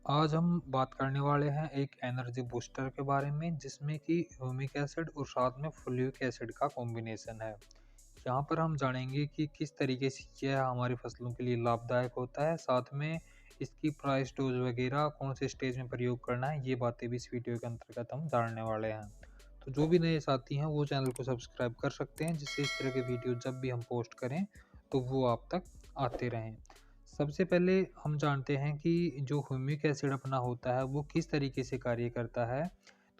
आज हम बात करने वाले हैं एक एनर्जी बूस्टर के बारे में जिसमें कि ह्यूमिक एसिड और साथ में फोलिक एसिड का कॉम्बिनेशन है। यहाँ पर हम जानेंगे कि किस तरीके से यह हमारी फसलों के लिए लाभदायक होता है, साथ में इसकी प्राइस डोज वगैरह कौन से स्टेज में प्रयोग करना है, ये बातें भी इस वीडियो के अंतर्गत हम जानने वाले हैं। तो जो भी नए साथी हैं वो चैनल को सब्सक्राइब कर सकते हैं, जिससे इस तरह के वीडियो जब भी हम पोस्ट करें तो वो आप तक आते रहें। सबसे पहले हम जानते हैं कि जो ह्यूमिक एसिड अपना होता है वो किस तरीके से कार्य करता है।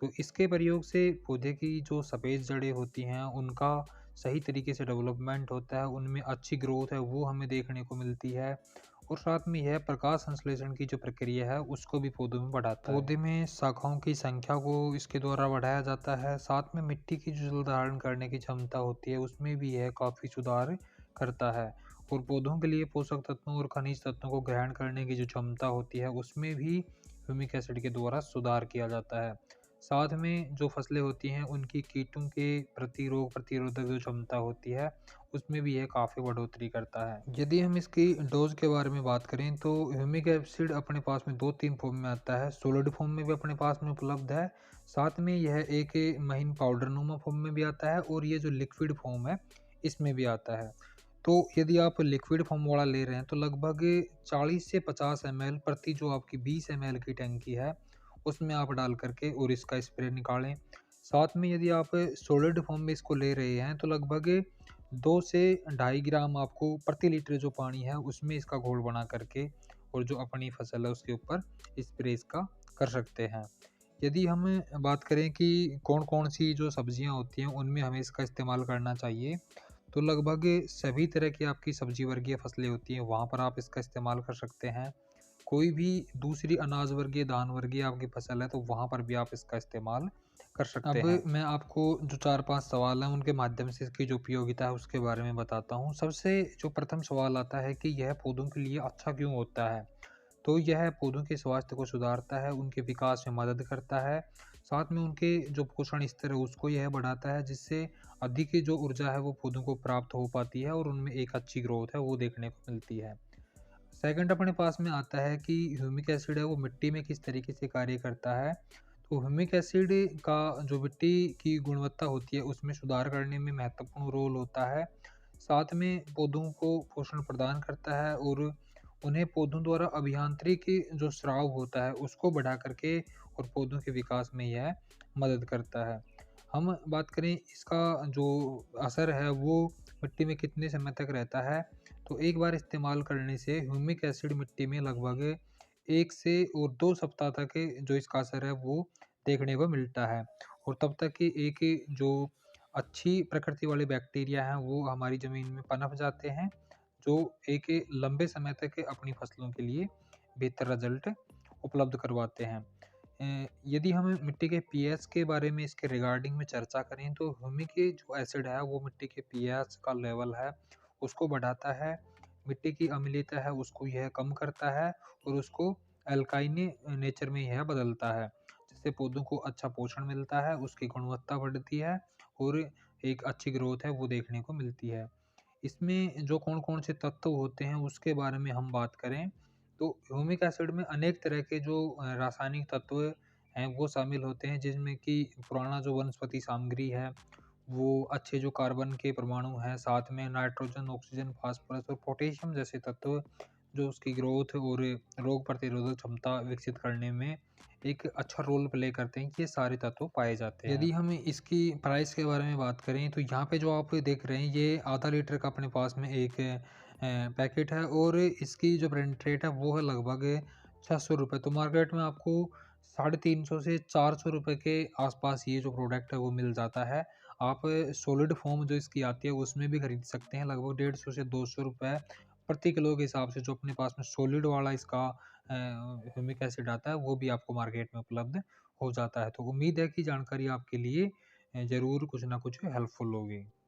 तो इसके प्रयोग से पौधे की जो सफ़ेद जड़ें होती हैं उनका सही तरीके से डेवलपमेंट होता है, उनमें अच्छी ग्रोथ है वो हमें देखने को मिलती है। और साथ में यह प्रकाश संश्लेषण की जो प्रक्रिया है उसको भी पौधों में बढ़ाता है। पौधे में शाखाओं की संख्या को इसके द्वारा बढ़ाया जाता है। साथ में मिट्टी की जो जल धारण करने की क्षमता होती है उसमें भी यह काफ़ी सुधार करता है। और पौधों के लिए पोषक तत्वों और खनिज तत्वों को ग्रहण करने की जो क्षमता होती है उसमें भी ह्यूमिक एसिड के द्वारा सुधार किया जाता है। साथ में जो फसलें होती हैं उनकी कीटों के प्रति रोग प्रतिरोधक जो क्षमता होती है उसमें भी यह काफ़ी बढ़ोतरी करता है। यदि हम इसकी डोज के बारे में बात करें तो ह्यूमिक एसिड अपने पास में 2-3 फॉर्म में आता है। सॉलिड फॉर्म में भी अपने पास में उपलब्ध है, साथ में यह एक महीन पाउडर नुमा फॉर्म में भी आता है और ये जो लिक्विड फॉर्म है इसमें भी आता है। तो यदि आप लिक्विड फॉर्म वाला ले रहे हैं तो लगभग 40 से 50 ml प्रति जो आपकी 20 ml की टंकी है उसमें आप डाल करके और इसका स्प्रे निकालें। साथ में यदि आप सॉलिड फॉर्म में इसको ले रहे हैं तो लगभग 2 से ढाई ग्राम आपको प्रति लीटर जो पानी है उसमें इसका घोल बना करके और जो अपनी फसल है उसके ऊपर स्प्रे इसका कर सकते हैं। यदि हम बात करें कि कौन-कौन सी जो सब्जियां होती हैं उनमें हमें इसका इस्तेमाल करना चाहिए, तो लगभग सभी तरह की आपकी सब्जी वर्गीय फसलें होती हैं, वहाँ पर आप इसका इस्तेमाल कर सकते हैं। कोई भी दूसरी अनाज वर्गीय, धान वर्गीय आपकी फसल है, तो वहाँ पर भी आप इसका इस्तेमाल कर सकते हैं। अब मैं आपको जो 4-5 सवाल हैं, उनके माध्यम से इसकी जो उपयोगिता है, उसके बारे में बताता हूँ। सबसे जो प्रथम सवाल आता है कि यह पौधों के लिए अच्छा क्यों होता है? तो यह पौधों के स्वास्थ्य को सुधारता है, उनके विकास में मदद करता है, साथ में उनके जो पोषण स्तर है उसको यह बढ़ाता है, जिससे अधिक की जो ऊर्जा है वो पौधों को प्राप्त हो पाती है और उनमें एक अच्छी ग्रोथ है वो देखने को मिलती है। सेकंड अपने पास में आता है कि ह्यूमिक एसिड है वो मिट्टी में किस तरीके से कार्य करता है। तो ह्यूमिक एसिड का जो मिट्टी की गुणवत्ता होती है उसमें सुधार करने में महत्वपूर्ण रोल होता है। साथ में पौधों को पोषण प्रदान करता है और उन्हें पौधों द्वारा अभियांत्रिकी जो स्राव होता है उसको बढ़ा करके और पौधों के विकास में यह मदद करता है। हम बात करें इसका जो असर है वो मिट्टी में कितने समय तक रहता है, तो एक बार इस्तेमाल करने से ह्यूमिक एसिड मिट्टी में लगभग 1 से और 2 सप्ताह तक जो इसका असर है वो देखने को मिलता है। और तब तक कि एक जो अच्छी प्रकृति वाले बैक्टीरिया हैं वो हमारी ज़मीन में पनप जाते हैं, जो एक लंबे समय तक अपनी फसलों के लिए बेहतर रिज़ल्ट उपलब्ध करवाते हैं। यदि हम मिट्टी के पीएच के बारे में इसके रिगार्डिंग में चर्चा करें तो ह्यूमिक जो एसिड है वो मिट्टी के पीएच का लेवल है उसको बढ़ाता है, मिट्टी की अम्लीयता है उसको यह कम करता है और उसको अल्काइन नेचर में यह बदलता है, जिससे पौधों को अच्छा पोषण मिलता है, उसकी गुणवत्ता बढ़ती है और एक अच्छी ग्रोथ है वो देखने को मिलती है। इसमें जो कौन-कौन से तत्व होते हैं उसके बारे में हम बात करें, तो ह्यूमिक एसिड में अनेक तरह के जो रासायनिक तत्व हैं वो शामिल होते हैं, जिसमें कि पुराना जो वनस्पति सामग्री है, वो अच्छे जो कार्बन के परमाणु हैं, साथ में नाइट्रोजन, ऑक्सीजन, फास्फोरस और पोटेशियम जैसे तत्व जो उसकी ग्रोथ और रोग प्रतिरोधक क्षमता विकसित करने में एक अच्छा रोल प्ले करते हैं, ये सारे तत्व पाए जाते हैं। यदि हम इसकी प्राइस के बारे में बात करें तो यहाँ पे जो आप देख रहे हैं ये आधा लीटर का अपने पास में एक पैकेट है और इसकी जो ब्रांड रेट है वो है लगभग ₹600। तो मार्केट में आपको 350 से ₹400 के आसपास ये जो प्रोडक्ट है वो मिल जाता है। आप सॉलिड फॉर्म जो इसकी आती है उसमें भी खरीद सकते हैं, लगभग 150 से ₹200 प्रति किलो के हिसाब से जो अपने पास में सॉलिड वाला इसका ह्यूमिक एसिड आता है वो भी आपको मार्केट में उपलब्ध हो जाता है। तो उम्मीद है कि जानकारी आपके लिए ज़रूर कुछ ना कुछ हेल्पफुल होगी।